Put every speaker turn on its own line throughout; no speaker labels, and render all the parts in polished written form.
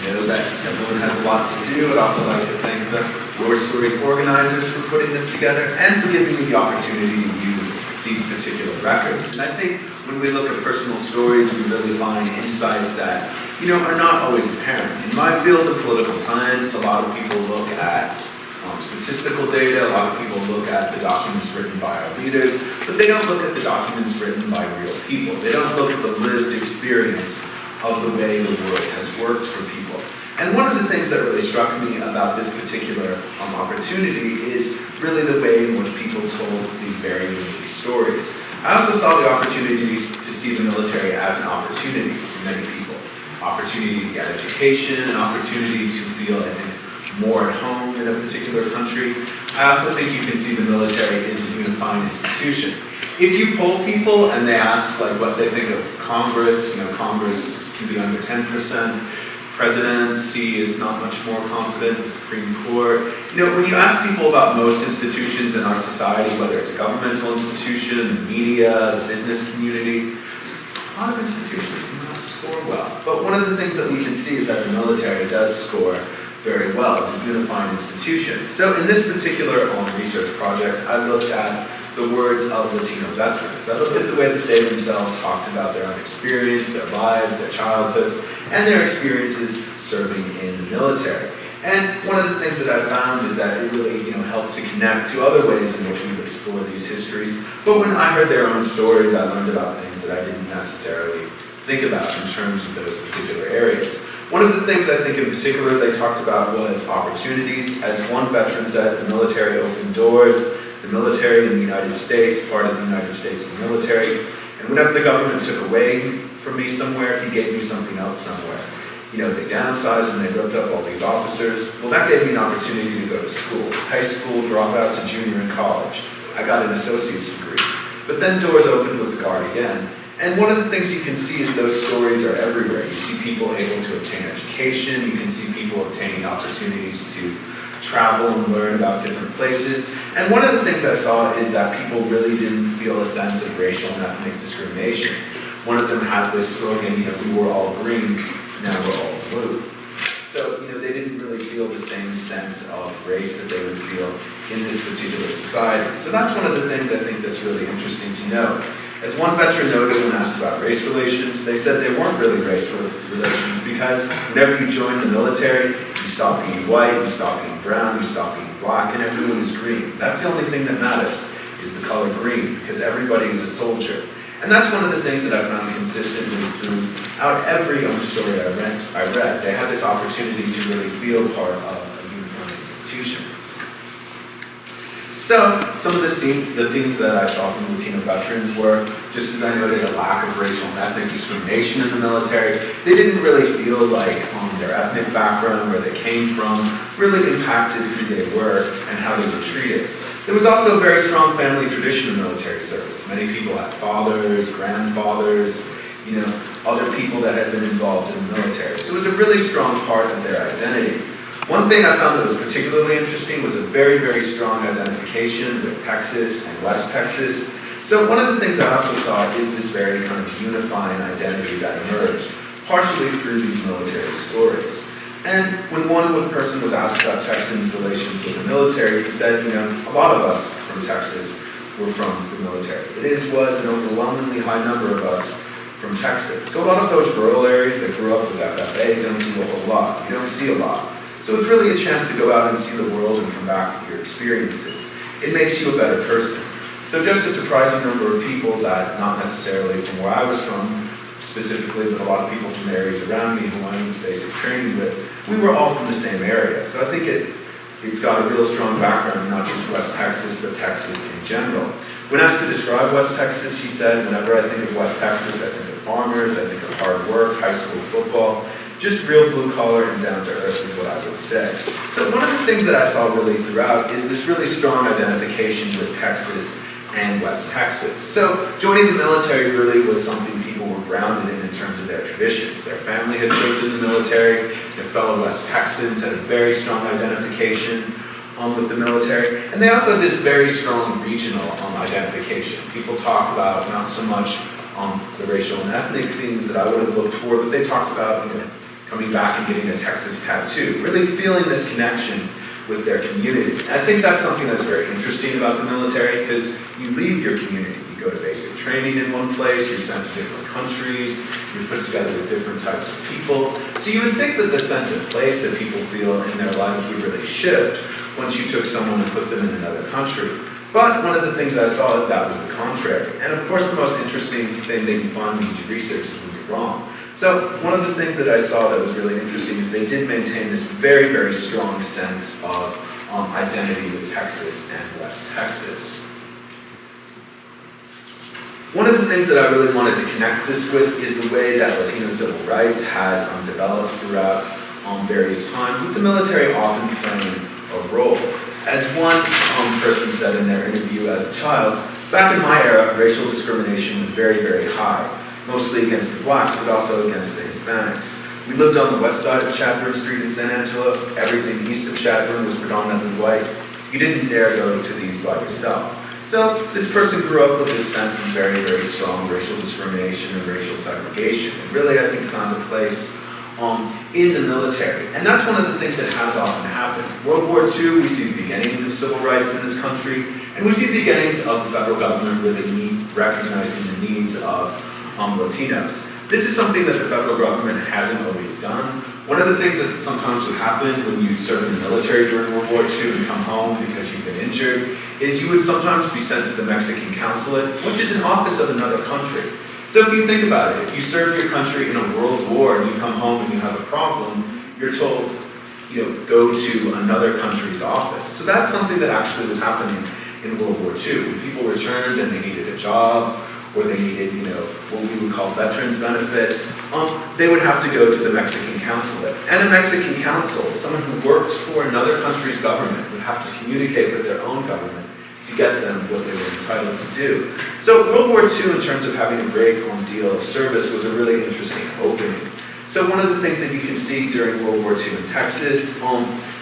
know that everyone has a lot to do. I'd also like to thank the War Stories organizers for putting this together and for giving me the opportunity to use these particular records. And I think when we look at personal stories, we really find insights that, are not always apparent. In my field of political science, a lot of people look at statistical data, a lot of people look at the documents written by our leaders, but they don't look at the documents written by real people. They don't look at the lived experience of the way the world has worked for people. And one of the things that really struck me about this particular opportunity is really the way in which people told these very unique stories. I also saw the opportunity to see the military as an opportunity for many people. Opportunity to get education, an opportunity to feel, I think, more at home in a particular country. I also think you can see the military is a unifying institution. If you poll people and they ask what they think of Congress, Congress can be under 10%, presidency is not much more confident, the Supreme Court. When you ask people about most institutions in our society, whether it's a governmental institution, the media, the business community, a lot of institutions do not score well. But one of the things that we can see is that the military does score very well as a unifying institution. So in this particular research project, I looked at the words of Latino veterans. I looked at the way that they themselves talked about their own experience, their lives, their childhoods, and their experiences serving in the military. And one of the things that I found is that it really, helped to connect to other ways in which we've explored these histories. But when I heard their own stories, I learned about things that I didn't necessarily think about in terms of those particular areas. One of the things I think in particular they talked about was opportunities. As one veteran said, the military opened doors. The military in the United States, part of the United States military, and whenever the government took away from me somewhere, he gave me something else somewhere. They downsized and they ripped up all these officers. Well, that gave me an opportunity to go to school. High school, drop out to junior in college. I got an associate's degree. But then doors opened with the Guard again. And one of the things you can see is those stories are everywhere. You see people able to obtain education. You can see people obtaining opportunities to travel and learn about different places. And one of the things I saw is that people really didn't feel a sense of racial and ethnic discrimination. One of them had this slogan, we were all green, now we're all blue. So, they didn't really feel the same sense of race that they would feel in this particular society. So that's one of the things I think that's really interesting to know. As one veteran noted when asked about race relations, they said they weren't really race relations because whenever you join the military, you stop being white, you stop being brown, you stop being black, and everyone is green. That's the only thing that matters, is the color green, because everybody is a soldier. And that's one of the things that I found consistently throughout every story I read. They had this opportunity to really feel part of a uniform institution. So, some of the themes that I saw from Latino veterans were, just as I noted, a lack of racial and ethnic discrimination in the military. They didn't really feel like their ethnic background, where they came from, really impacted who they were and how they were treated. There was also a very strong family tradition of military service. Many people had fathers, grandfathers, other people that had been involved in the military. So it was a really strong part of their identity. One thing I found that was particularly interesting was a very, very strong identification with Texas and West Texas. So one of the things I also saw is this very kind of unifying identity that emerged, partially through these military stories. And when one person was asked about Texans' relations with the military, he said, a lot of us from Texas were from the military. It was an overwhelmingly high number of us from Texas. So a lot of those rural areas that grew up with FFA don't do a whole lot. You don't see a lot. So it's really a chance to go out and see the world and come back with your experiences. It makes you a better person. So just a surprising number of people that, not necessarily from where I was from specifically, but a lot of people from the areas around me who I went to basic training with, we were all from the same area. So I think it's got a real strong background, not just West Texas, but Texas in general. When asked to describe West Texas, he said, whenever I think of West Texas, I think of farmers, I think of hard work, high school football. Just real blue collar and down to earth is what I would say. So one of the things that I saw really throughout is this really strong identification with Texas and West Texas. So joining the military really was something people were grounded in terms of their traditions. Their family had served in the military, their fellow West Texans had a very strong identification with the military, and they also had this very strong regional identification. People talk about not so much the racial and ethnic themes that I would have looked for, but they talked about coming back and getting a Texas tattoo, really feeling this connection with their community. And I think that's something that's very interesting about the military, because you leave your community. You go to basic training in one place, you're sent to different countries, you're put together with different types of people. So you would think that the sense of place that people feel in their lives would really shift once you took someone and put them in another country. But one of the things I saw is that was the contrary. And of course, the most interesting thing that you find when you do research is when you're wrong. So one of the things that I saw that was really interesting is they did maintain this very, very strong sense of identity with Texas and West Texas. One of the things that I really wanted to connect this with is the way that Latino civil rights has developed throughout various times, with the military often playing a role. As one person said in their interview as a child, back in my era, racial discrimination was very, very high, mostly against the blacks, but also against the Hispanics. We lived on the west side of Chadbourne Street in San Angelo. Everything east of Chadbourne was predominantly white. You didn't dare go to these by yourself. So this person grew up with this sense of very, very strong racial discrimination and racial segregation. And really, I think, found a place in the military. And that's one of the things that has often happened. World War II, we see the beginnings of civil rights in this country, and we see the beginnings of the federal government really recognizing the needs of Latinos. This is something that the federal government hasn't always done. One of the things that sometimes would happen when you serve in the military during World War II and come home because you've been injured is you would sometimes be sent to the Mexican consulate, which is an office of another country. So if you think about it, if you serve your country in a world war and you come home and you have a problem, you're told, go to another country's office. So that's something that actually was happening in World War II. When people returned and they needed a job, or they needed, what we would call veterans benefits, they would have to go to the Mexican consulate. And a Mexican consul, someone who worked for another country's government, would have to communicate with their own government to get them what they were entitled to do. So World War II, in terms of having a great deal of service, was a really interesting opening. So one of the things that you can see during World War II in Texas,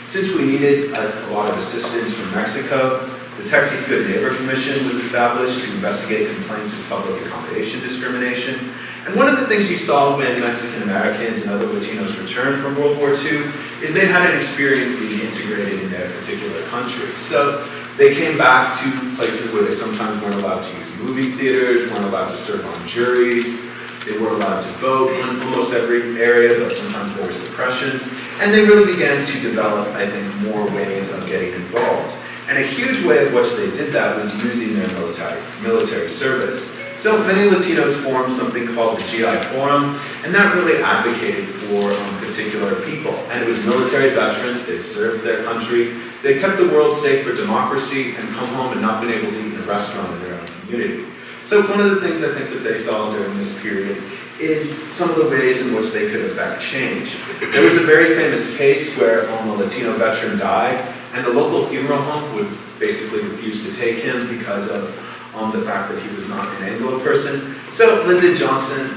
since we needed a lot of assistance from Mexico, the Texas Good Neighbor Commission was established to investigate complaints of public accommodation discrimination. And one of the things you saw when Mexican Americans and other Latinos returned from World War II is they had an experience being integrated in their particular country. So they came back to places where they sometimes weren't allowed to use movie theaters, weren't allowed to serve on juries, they weren't allowed to vote in almost every area, but sometimes there was suppression. And they really began to develop, I think, more ways of getting involved. And a huge way of which they did that was using their military service. So many Latinos formed something called the GI Forum, and that really advocated for particular people. And it was military veterans, they'd served their country, they kept the world safe for democracy, and come home and not been able to eat in a restaurant in their own community. So one of the things I think that they saw during this period is some of the ways in which they could affect change. There was a very famous case where a Latino veteran died, and the local funeral home would basically refuse to take him because of the fact that he was not an Anglo person. So Lyndon Johnson,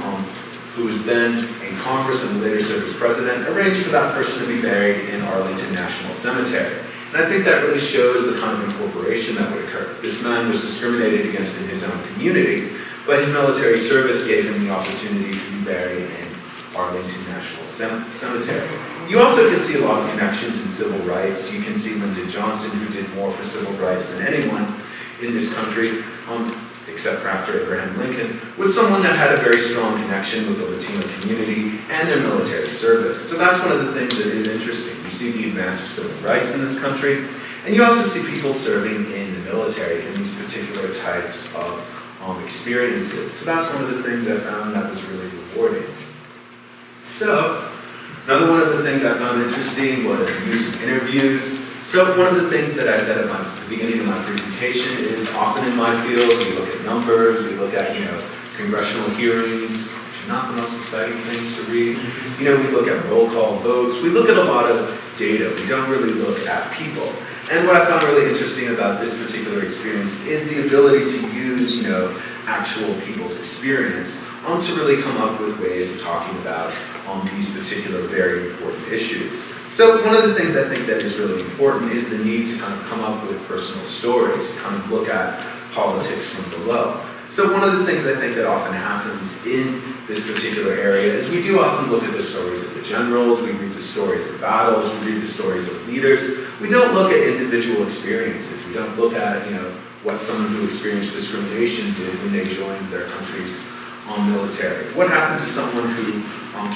who was then in Congress and later served as president, arranged for that person to be buried in Arlington National Cemetery. And I think that really shows the kind of incorporation that would occur. This man was discriminated against in his own community, but his military service gave him the opportunity to be buried in Arlington National Cemetery. You also can see a lot of connections in civil rights. You can see Lyndon Johnson, who did more for civil rights than anyone in this country, except perhaps Abraham Lincoln, was someone that had a very strong connection with the Latino community and their military service. So that's one of the things that is interesting. You see the advance of civil rights in this country, and you also see people serving in the military in these particular types of experiences. So that's one of the things I found that was really rewarding. So, another one of the things I found interesting was the use of interviews. So one of the things that I said at the beginning of my presentation is often in my field, we look at numbers, we look at, congressional hearings, which are not the most exciting things to read. We look at roll call votes, we look at a lot of data, we don't really look at people. And what I found really interesting about this particular experience is the ability to use, actual people's experience to really come up with ways of talking about these particular very important issues. So one of the things I think that is really important is the need to kind of come up with personal stories, to kind of look at politics from below. So one of the things I think that often happens in this particular area is because we do often look at the stories of the generals, we read the stories of battles, we read the stories of leaders. We don't look at individual experiences. We don't look at, what someone who experienced discrimination did when they joined their country's military. What happened to someone who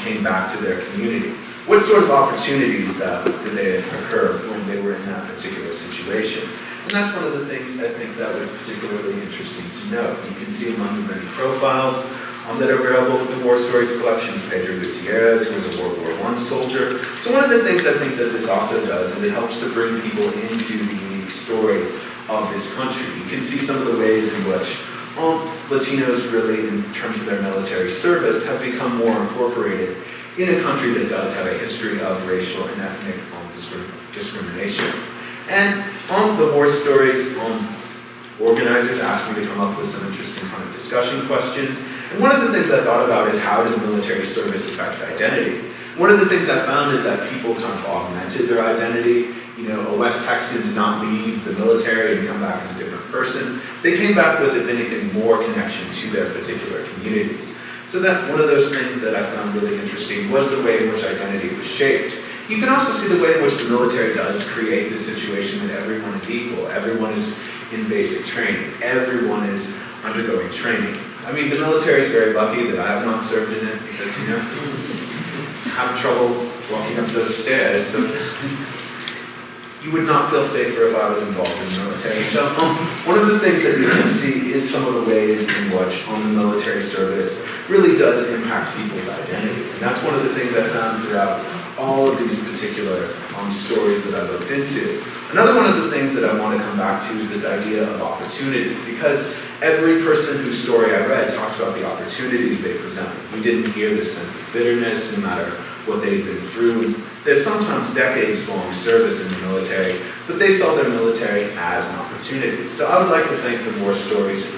came back to their community? What sort of opportunities did they occur when they were in that particular situation? And that's one of the things I think that was particularly interesting to note. You can see among the many profiles that are available with the War Stories collections, Pedro Gutierrez, who was a World War I soldier. So one of the things I think that this also does is it helps to bring people into the unique story of this country. You can see some of the ways in which Latinos really, in terms of their military service, have become more incorporated in a country that does have a history of racial and ethnic discrimination. And on the War Stories, organizers asked me to come up with some interesting kind of discussion questions. And one of the things I thought about is how does military service affect identity? One of the things I found is that people kind of augmented their identity. A West Texan did not leave the military and come back as a different person. They came back with, if anything, more connection to their particular communities. So that one of those things that I found really interesting was the way in which identity was shaped. You can also see the way in which the military does create this situation that everyone is equal. Everyone is in basic training. Everyone is undergoing training. I mean, the military is very lucky that I have not served in it because, I have trouble walking up those stairs. So you would not feel safer if I was involved in the military. So one of the things that you can see is some of the ways in which the military service really does impact people's identity. And that's one of the things I found throughout all of these particular stories that I looked into. Another one of the things that I want to come back to is this idea of opportunity, because every person whose story I read talked about the opportunities they presented. We didn't hear this sense of bitterness, no matter what they've been through. There's sometimes decades-long service in the military, but they saw their military as an opportunity. So I would like to thank the War Stories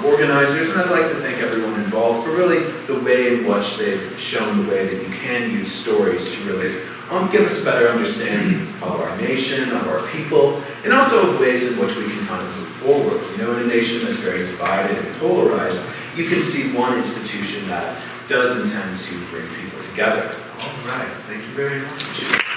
organizers, and I'd like to thank everyone involved for really the way in which they've shown the way that you can use stories to really give us a better understanding of our nation, of our people, and also of ways in which we can kind of move forward. In a nation that's very divided and polarized, you can see one institution that does intend to bring people together. All right, thank you very much.